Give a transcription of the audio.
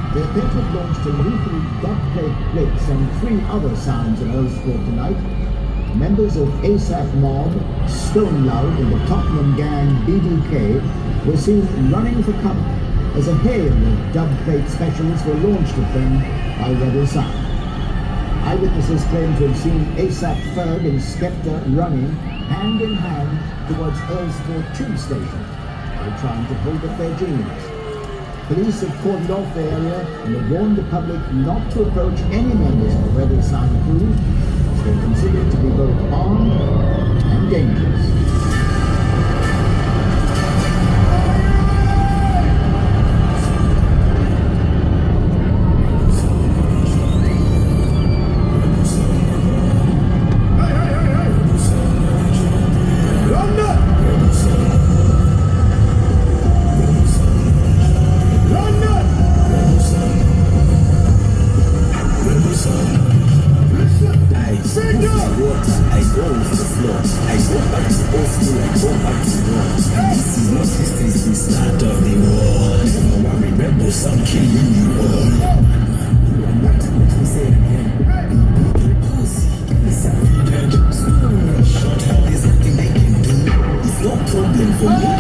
The Patriot launched a lethal dubplate blitz on 3 other sounds in Earl Sport tonight. Members of ASAP Mob, Stone Loud and the Tottenham gang BDK were seen running for cover as a hail of dubplate specials were launched at them by Rebel Sound. Eyewitnesses claim to have seen ASAP Ferg and Skepta running hand in hand towards Earl Sport tube station while trying to hold up their jeans. Police have cordoned off the area and have warned the public not to approach any members of the Rebel Sound crew, as they're considered to be both armed and dangerous. Some killing you all. Short hell is nothing they can do. It's no problem for me.